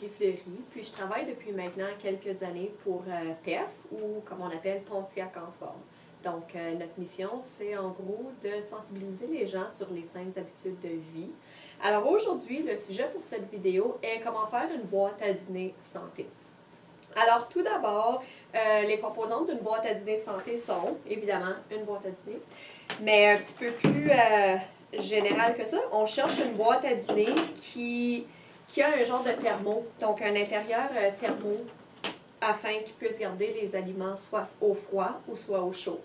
Pâtisserie Fleurie, puis je travaille depuis maintenant quelques années pour PEF, ou comme on appelle Pontiac en forme. Donc, notre mission, c'est en gros de sensibiliser les gens sur les saines habitudes de vie. Alors aujourd'hui, le sujet pour cette vidéo est comment faire une boîte à dîner santé. Alors tout d'abord, les composantes d'une boîte à dîner santé sont, évidemment, une boîte à dîner, mais un petit peu plus général que ça. On cherche une boîte à dîner qui a un genre de thermo, donc un intérieur thermo, afin qu'il puisse garder les aliments soit au froid ou soit au chaud.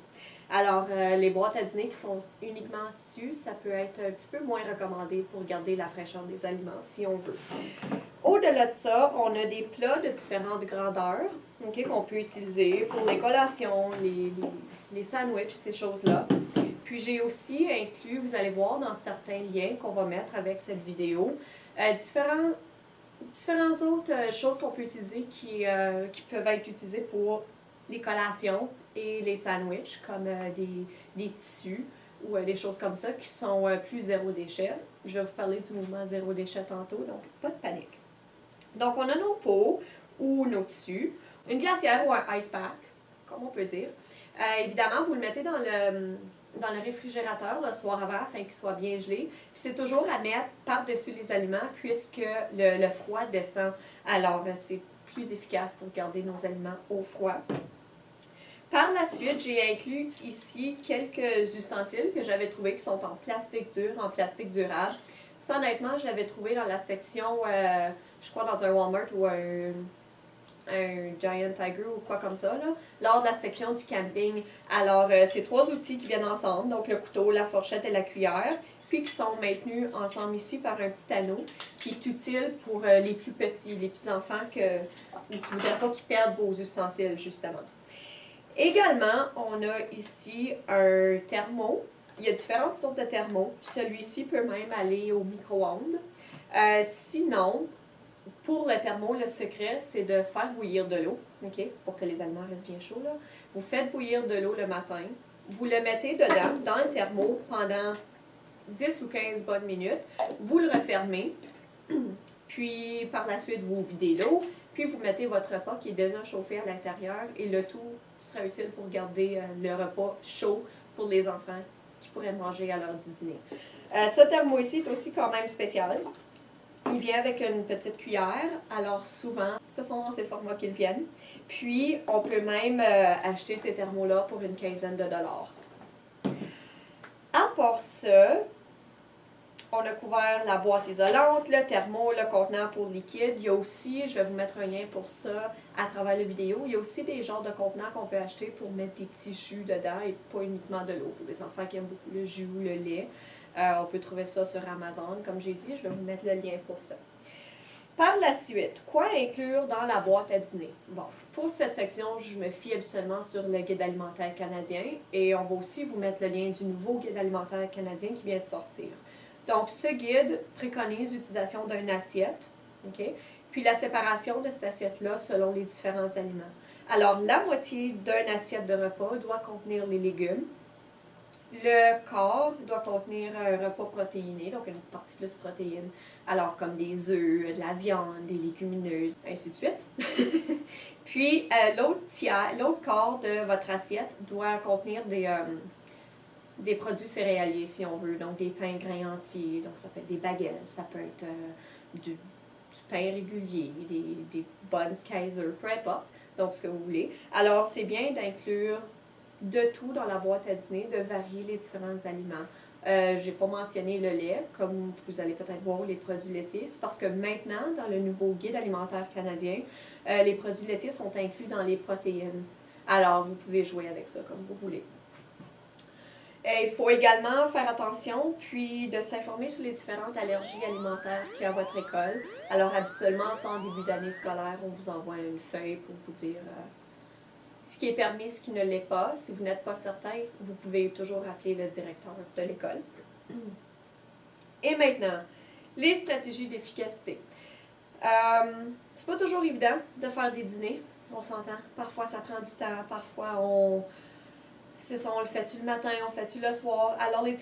Alors, les boîtes à dîner qui sont uniquement en tissu, ça peut être un petit peu moins recommandé pour garder la fraîcheur des aliments, si on veut. Au-delà de ça, on a des plats de différentes grandeurs qu'on peut utiliser pour les collations, les sandwichs, ces choses-là. Puis j'ai aussi inclus, vous allez voir dans certains liens qu'on va mettre avec cette vidéo, différentes autres choses qu'on peut utiliser qui peuvent être utilisées pour les collations et les sandwichs, comme des tissus ou des choses comme ça qui sont plus zéro déchet. Je vais vous parler du mouvement zéro déchet tantôt, donc pas de panique. Donc on a nos pots ou nos tissus, une glacière ou un ice pack, comme on peut dire. Évidemment, vous le mettez dans le réfrigérateur le soir avant afin qu'il soit bien gelé. Puis c'est toujours à mettre par-dessus les aliments puisque le froid descend. Alors c'est plus efficace pour garder nos aliments au froid. Par la suite, j'ai inclus ici quelques ustensiles que j'avais trouvés qui sont en plastique dur, en plastique durable. Ça, honnêtement, je l'avais trouvé dans la section, je crois dans un Walmart ou un Giant Tiger ou quoi comme ça, là, lors de la section du camping. Alors, c'est 3 outils qui viennent ensemble, donc le couteau, la fourchette et la cuillère, puis qui sont maintenus ensemble ici par un petit anneau qui est utile pour les plus petits, les petits-enfants où tu ne voudrais pas qu'ils perdent vos ustensiles, justement. Également, on a ici un thermo. Il y a différentes sortes de thermos. Celui-ci peut même aller au micro-ondes. Sinon, pour le thermo, le secret, c'est de faire bouillir de l'eau, pour que les aliments restent bien chauds. Là. Vous faites bouillir de l'eau le matin. Vous le mettez dedans, dans le thermo, pendant 10 ou 15 bonnes minutes. Vous le refermez. Puis, par la suite, vous videz l'eau. Puis, vous mettez votre repas qui est déjà chauffé à l'intérieur. Et le tout sera utile pour garder le repas chaud pour les enfants qui pourraient manger à l'heure du dîner. Ce thermo ici est aussi quand même spécial. Il vient avec une petite cuillère, alors souvent, ce sont dans ces formats qu'ils viennent. Puis, on peut même acheter ces thermos-là pour une quinzaine de dollars. À part ça, on a couvert la boîte isolante, le thermo, le contenant pour liquide. Il y a aussi, je vais vous mettre un lien pour ça à travers la vidéo, il y a aussi des genres de contenants qu'on peut acheter pour mettre des petits jus dedans et pas uniquement de l'eau. Pour des enfants qui aiment beaucoup le jus ou le lait, on peut trouver ça sur Amazon. Comme j'ai dit, je vais vous mettre le lien pour ça. Par la suite, quoi inclure dans la boîte à dîner? Bon, pour cette section, je me fie habituellement sur le guide alimentaire canadien et on va aussi vous mettre le lien du nouveau guide alimentaire canadien qui vient de sortir. Donc, ce guide préconise l'utilisation d'une assiette, puis la séparation de cette assiette-là selon les différents aliments. Alors, la moitié d'une assiette de repas doit contenir les légumes. Le quart doit contenir un repas protéiné, donc une partie plus protéine. Alors, comme des œufs, de la viande, des légumineuses, ainsi de suite. Puis, l'autre quart de votre assiette doit contenir des produits céréaliers, si on veut, donc des pains grains entiers, donc ça peut être des baguettes, ça peut être du pain régulier, des buns Kaiser, peu importe, donc ce que vous voulez. Alors, c'est bien d'inclure de tout dans la boîte à dîner, de varier les différents aliments. Je n'ai pas mentionné le lait, comme vous allez peut-être voir, les produits laitiers. C'est parce que maintenant, dans le nouveau guide alimentaire canadien, les produits laitiers sont inclus dans les protéines. Alors, vous pouvez jouer avec ça comme vous voulez. Il faut également faire attention, puis de s'informer sur les différentes allergies alimentaires qu'il y a à votre école. Alors, habituellement, ça, en début d'année scolaire, on vous envoie une feuille pour vous dire ce qui est permis, ce qui ne l'est pas. Si vous n'êtes pas certain, vous pouvez toujours appeler le directeur de l'école. Et maintenant, les stratégies d'efficacité. C'est pas toujours évident de faire des dîners, on s'entend. Parfois, ça prend du temps, parfois, C'est ça, on le fait-tu le matin, on le fait-tu le soir. Alors, les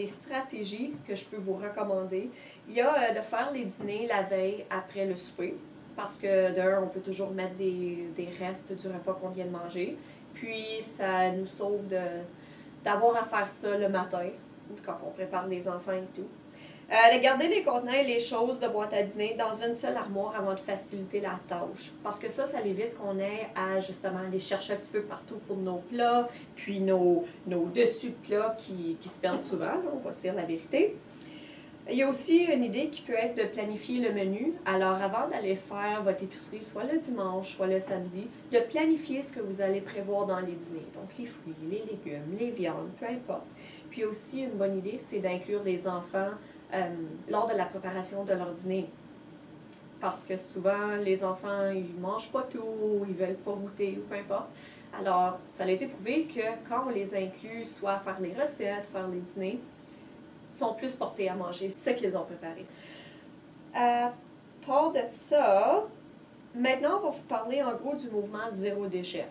stratégies que je peux vous recommander, il y a de faire les dîners la veille après le souper. Parce que d'un, on peut toujours mettre des restes du repas qu'on vient de manger. Puis, ça nous sauve d'avoir à faire ça le matin, quand on prépare les enfants et tout. De garder les contenants et les choses de boîte à dîner dans une seule armoire avant de faciliter la tâche. Parce que ça évite qu'on ait à justement aller chercher un petit peu partout pour nos plats, puis nos dessus de plats qui se perdent souvent, là, on va se dire la vérité. Il y a aussi une idée qui peut être de planifier le menu. Alors avant d'aller faire votre épicerie, soit le dimanche, soit le samedi, de planifier ce que vous allez prévoir dans les dîners. Donc les fruits, les légumes, les viandes, peu importe. Puis aussi une bonne idée, c'est d'inclure les enfants lors de la préparation de leur dîner. Parce que souvent, les enfants, ils mangent pas tout, ils veulent pas goûter, ou peu importe. Alors, ça a été prouvé que quand on les inclut, soit à faire les recettes, faire les dîners, ils sont plus portés à manger ce qu'ils ont préparé. À part de ça, maintenant, on va vous parler en gros du mouvement zéro déchet.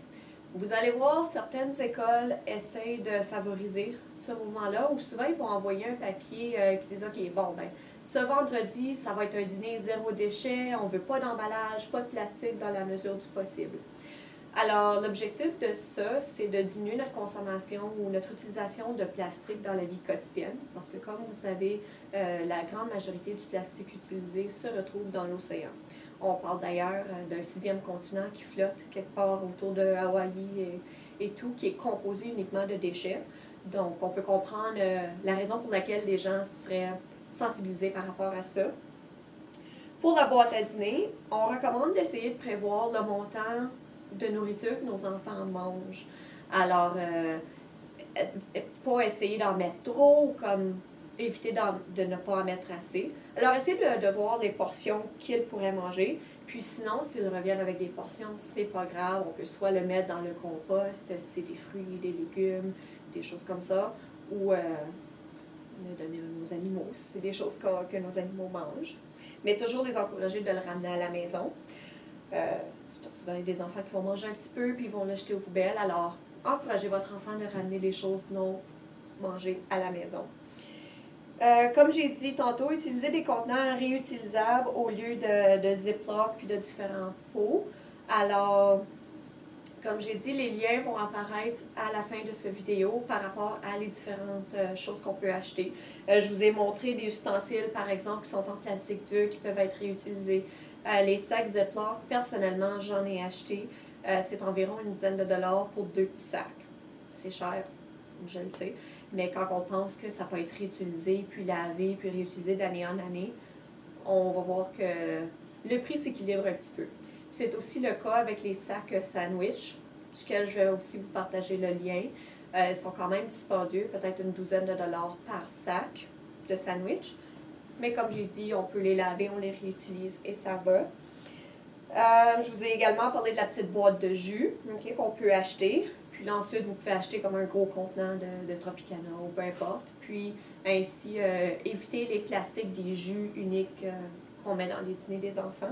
Vous allez voir, certaines écoles essayent de favoriser ce mouvement-là, où souvent ils vont envoyer un papier qui dit « OK, bon, ben, ce vendredi, ça va être un dîner zéro déchet, on ne veut pas d'emballage, pas de plastique dans la mesure du possible. » Alors, l'objectif de ça, c'est de diminuer notre consommation ou notre utilisation de plastique dans la vie quotidienne, parce que comme vous savez, la grande majorité du plastique utilisé se retrouve dans l'océan. On parle d'ailleurs d'un 6e continent qui flotte quelque part autour de Hawaï et tout, qui est composé uniquement de déchets. Donc, on peut comprendre la raison pour laquelle les gens seraient sensibilisés par rapport à ça. Pour la boîte à dîner, on recommande d'essayer de prévoir le montant de nourriture que nos enfants mangent. Alors, pas essayer d'en mettre trop, comme éviter de ne pas en mettre assez. Alors, essayez de voir les portions qu'ils pourraient manger. Puis sinon, s'ils reviennent avec des portions, c'est pas grave. On peut soit le mettre dans le compost, si c'est des fruits, des légumes, des choses comme ça, ou le donner à nos animaux, si c'est des choses que nos animaux mangent. Mais toujours les encourager de le ramener à la maison. C'est parce que souvent, il y a des enfants qui vont manger un petit peu, puis ils vont le jeter aux poubelles. Alors, encouragez votre enfant de ramener les choses non mangées à la maison. Comme j'ai dit tantôt, utilisez des contenants réutilisables au lieu de Ziploc puis de différents pots. Alors, comme j'ai dit, les liens vont apparaître à la fin de cette vidéo par rapport à les différentes choses qu'on peut acheter. Je vous ai montré des ustensiles, par exemple, qui sont en plastique dur, qui peuvent être réutilisés. Les sacs Ziploc, personnellement, j'en ai acheté. C'est environ une dizaine de dollars pour 2 petits sacs. C'est cher, je le sais. Mais quand on pense que ça peut être réutilisé, puis lavé, puis réutilisé d'année en année, on va voir que le prix s'équilibre un petit peu. C'est aussi le cas avec les sacs sandwich, duquel je vais aussi vous partager le lien. Ils sont quand même dispendieux, peut-être une douzaine de dollars par sac de sandwich. Mais comme j'ai dit, on peut les laver, on les réutilise et ça va. Je vous ai également parlé de la petite boîte de jus qu'on peut acheter. Puis ensuite, vous pouvez acheter comme un gros contenant de Tropicana ou peu importe. Puis ainsi, éviter les plastiques des jus uniques qu'on met dans les dîners des enfants.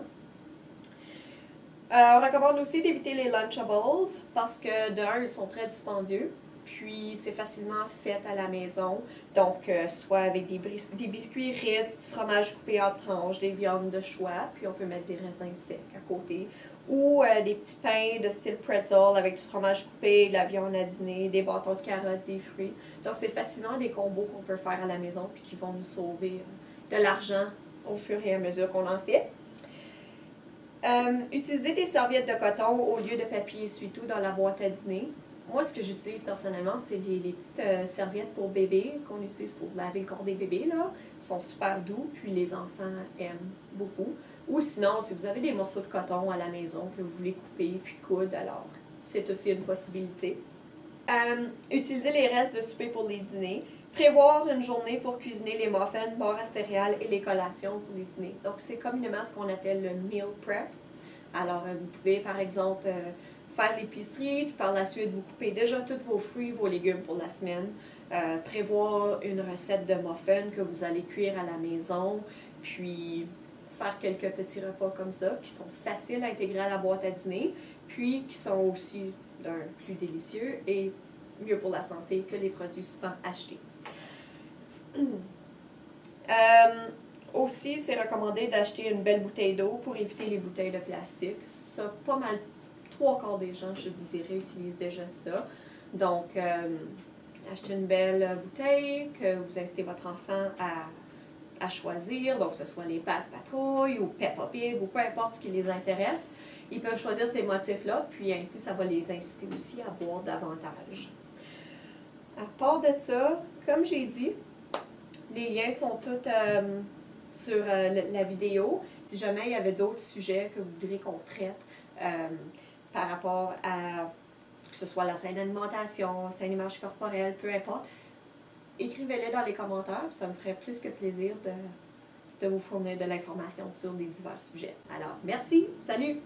On recommande aussi d'éviter les Lunchables parce que d'un, ils sont très dispendieux. Puis c'est facilement fait à la maison. Donc, soit avec des biscuits Ritz, du fromage coupé en tranches, des viandes de choix. Puis on peut mettre des raisins secs à côté. Ou des petits pains de style pretzel avec du fromage coupé, de la viande à dîner, des bâtons de carottes, des fruits. Donc, c'est facilement des combos qu'on peut faire à la maison puis qui vont nous sauver de l'argent au fur et à mesure qu'on en fait. Utiliser des serviettes de coton au lieu de papier essuie-tout dans la boîte à dîner. Moi, ce que j'utilise personnellement, c'est les petites serviettes pour bébés qu'on utilise pour laver le corps des bébés. Là. Ils sont super doux, puis les enfants aiment beaucoup. Ou sinon, si vous avez des morceaux de coton à la maison que vous voulez couper puis coudre, alors c'est aussi une possibilité. Utiliser les restes de souper pour les dîners. Prévoir une journée pour cuisiner les muffins, barres à céréales et les collations pour les dîners. Donc, c'est communément ce qu'on appelle le meal prep. Alors, vous pouvez, par exemple, faire l'épicerie, puis par la suite, vous coupez déjà tous vos fruits, vos légumes pour la semaine. Prévoir une recette de muffins que vous allez cuire à la maison, puis faire quelques petits repas comme ça, qui sont faciles à intégrer à la boîte à dîner, puis qui sont aussi d'un plus délicieux et mieux pour la santé que les produits souvent achetés. Aussi, c'est recommandé d'acheter une belle bouteille d'eau pour éviter les bouteilles de plastique. Ça, pas mal, 3/4 des gens, je vous dirais, utilisent déjà ça. Donc, achetez une belle bouteille que vous incitez votre enfant à choisir, donc que ce soit les Pâtes Patrouille ou Peppa Pig ou peu importe ce qui les intéresse. Ils peuvent choisir ces motifs-là, puis ainsi, ça va les inciter aussi à boire davantage. À part de ça, comme j'ai dit, les liens sont tous sur la vidéo. Si jamais il y avait d'autres sujets que vous voudriez qu'on traite par rapport à que ce soit la saine alimentation, saine image corporelle, peu importe, écrivez-les dans les commentaires, ça me ferait plus que plaisir de vous fournir de l'information sur des divers sujets. Alors, merci, salut!